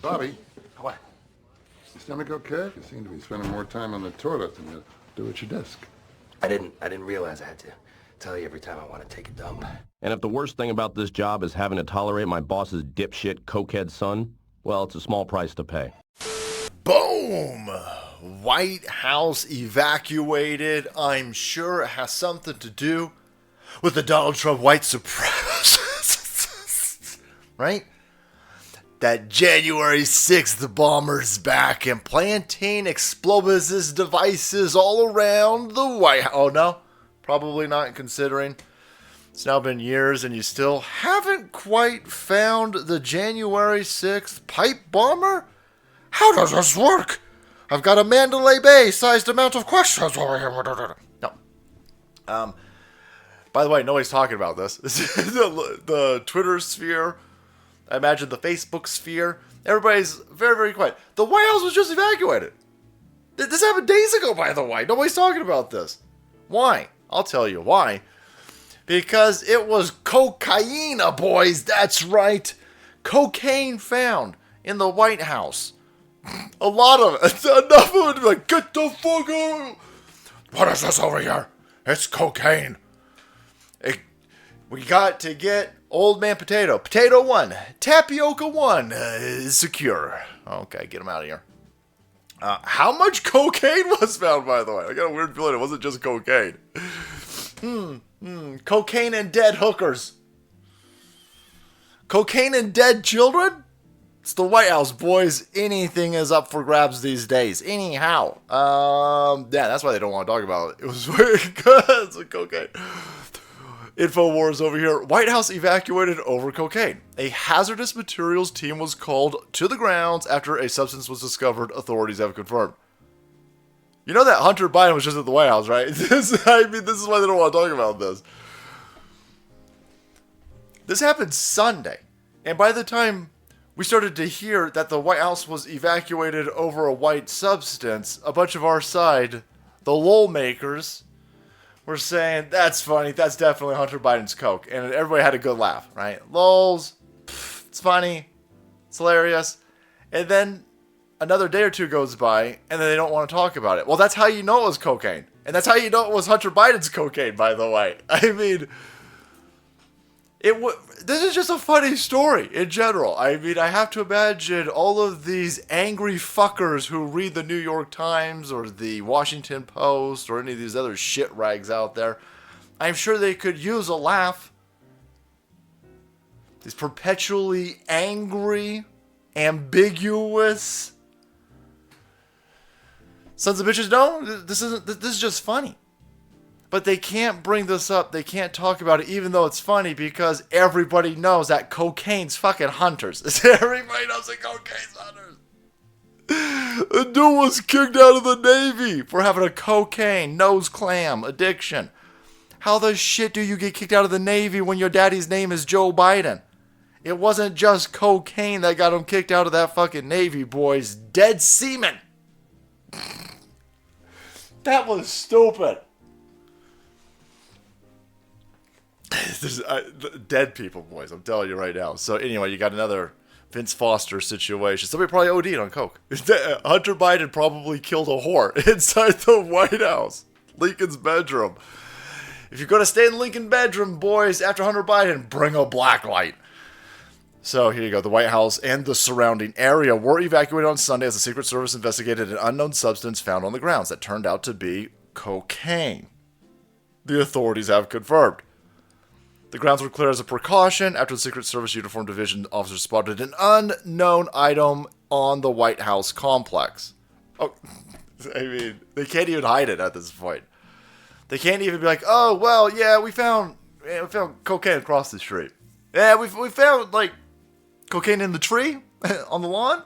Bobby, What? your stomach okay? You seem to be spending more time on the toilet than you do at your desk. I didn't realize I had to tell you every time I want to take a dump. And if the worst thing about this job is having to tolerate my boss's dipshit cokehead son, well, it's a small price to pay. Boom! White House evacuated. I'm sure it has something to do with the Donald Trump white supremacists. Right? That January 6th bomber's back and planting explosive devices all around the White House. Oh, no? Probably not, considering it's now been years and you still haven't quite found the January 6th pipe bomber? How does this work? I've got a Mandalay Bay-sized amount of questions over here. No. By the way, nobody's talking about this. The Twitter sphere, I imagine the Facebook sphere, everybody's very, very quiet. The White House was just evacuated. This happened days ago, by the way. Nobody's talking about this. Why? I'll tell you why. Because it was cocaine, boys. That's right. Cocaine found in the White House. A lot of it. Enough of it to be like, get the fuck out. What is this over here? It's cocaine. We got to get Old Man Potato. Potato 1. Tapioca 1 is secure. Okay, get him out of here. How much cocaine was found, by the way? I got a weird feeling it wasn't just cocaine. Cocaine and dead hookers. Cocaine and dead children? It's the White House, boys. Anything is up for grabs these days. Anyhow. Yeah, that's why they don't want to talk about it. It was very good. It's like cocaine. InfoWars over here. White House evacuated over cocaine. A hazardous materials team was called to the grounds after a substance was discovered, authorities have confirmed. You know that Hunter Biden was just at the White House, right? This is why they don't want to talk about this. This happened Sunday. And by the time we started to hear that the White House was evacuated over a white substance, a bunch of our side, the lol makers, were saying, that's funny, that's definitely Hunter Biden's coke. And everybody had a good laugh, right? Lols, pff, it's funny, it's hilarious. And then another day or two goes by, and then they don't want to talk about it. Well, that's how you know it was cocaine. And that's how you know it was Hunter Biden's cocaine, by the way. I mean, this is just a funny story in general. I mean, I have to imagine all of these angry fuckers who read the New York Times or the Washington Post or any of these other shit rags out there. I'm sure they could use a laugh. These perpetually angry, ambiguous sons of bitches. No, this is just funny. But they can't bring this up. They can't talk about it, even though it's funny, because everybody knows that cocaine's fucking hunters. Everybody knows that cocaine's hunters. The dude was kicked out of the Navy for having a cocaine nose clam addiction. How the shit do you get kicked out of the Navy when your daddy's name is Joe Biden? It wasn't just cocaine that got him kicked out of that fucking Navy, boys. Dead seamen. That was stupid. Dead people, boys. I'm telling you right now. So anyway, you got another Vince Foster situation. Somebody probably OD'd on coke. Hunter Biden probably killed a whore inside the White House, Lincoln's bedroom. If you're going to stay in Lincoln bedroom, boys, after Hunter Biden, bring a black light. So here you go. The White House and the surrounding area were evacuated on Sunday as the Secret Service investigated an unknown substance found on the grounds that turned out to be cocaine. The authorities have confirmed. The grounds were cleared as a precaution after the Secret Service Uniform Division officers spotted an unknown item on the White House complex. Oh, I mean, they can't even hide it at this point. They can't even be like, oh, well, yeah, we found cocaine across the street. Yeah, we found, like, cocaine in the tree on the lawn?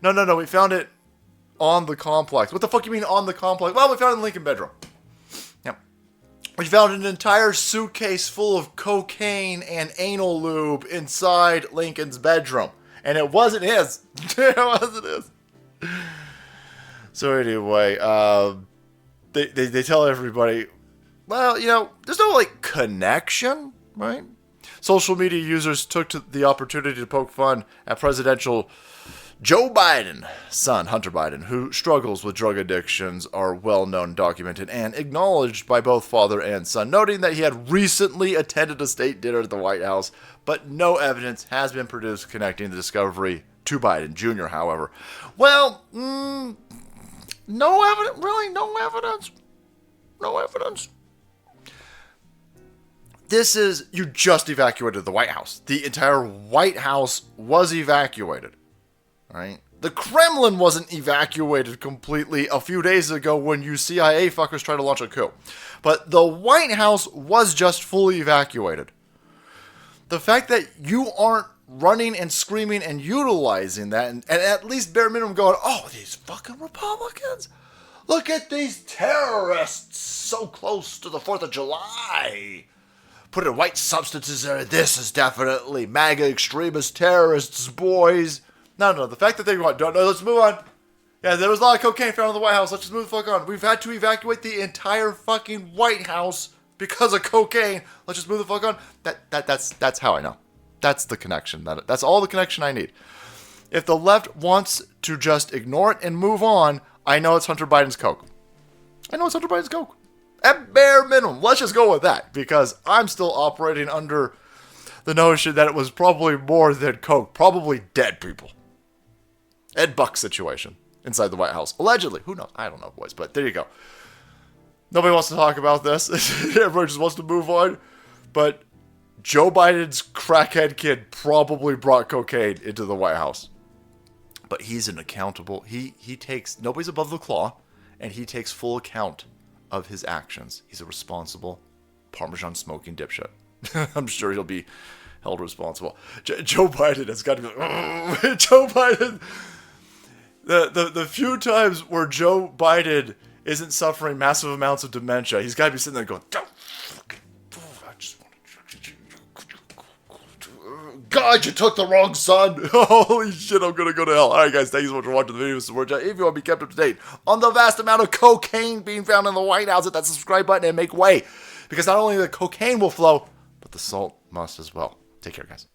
No, we found it on the complex. What the fuck you mean on the complex? Well, we found it in the Lincoln bedroom. We found an entire suitcase full of cocaine and anal lube inside Lincoln's bedroom. And it wasn't his. It wasn't his. So anyway, they tell everybody, well, you know, there's no, like, connection, right? Social media users took the opportunity to poke fun at presidential Joe Biden, son Hunter Biden, who struggles with drug addictions, are well known, documented, and acknowledged by both father and son, noting that he had recently attended a state dinner at the White House, but no evidence has been produced connecting the discovery to Biden Jr., however. Well, no evidence, really, no evidence. No evidence. This is, you just evacuated the White House. The entire White House was evacuated. Right? The Kremlin wasn't evacuated completely a few days ago when you CIA fuckers tried to launch a coup. But the White House was just fully evacuated. The fact that you aren't running and screaming and utilizing that, and at least bare minimum going, oh, these fucking Republicans. Look at these terrorists so close to the 4th of July. Put in white substances there. This is definitely MAGA extremist terrorists, boys. No. The fact that they want, no, let's move on. Yeah, there was a lot of cocaine found in the White House. Let's just move the fuck on. We've had to evacuate the entire fucking White House because of cocaine. Let's just move the fuck on. That's how I know. That's the connection. That's all the connection I need. If the left wants to just ignore it and move on, I know it's Hunter Biden's coke. At bare minimum, let's just go with that, because I'm still operating under the notion that it was probably more than coke, probably dead people. Ed Buck situation inside the White House. Allegedly. Who knows? I don't know, boys, but there you go. Nobody wants to talk about this. Everyone just wants to move on. But Joe Biden's crackhead kid probably brought cocaine into the White House. But he's an accountable. He takes, nobody's above the law, and he takes full account of his actions. He's a responsible Parmesan smoking dipshit. I'm sure he'll be held responsible. Joe Biden has got to be like, Joe Biden. The few times where Joe Biden isn't suffering massive amounts of dementia, he's got to be sitting there going, don't fucking, I just want to, God, you took the wrong son. Holy shit, I'm going to go to hell. All right, guys, thank you so much for watching the video. Support if you want to be kept up to date on the vast amount of cocaine being found in the White House, hit that subscribe button and make way. Because not only the cocaine will flow, but the salt must as well. Take care, guys.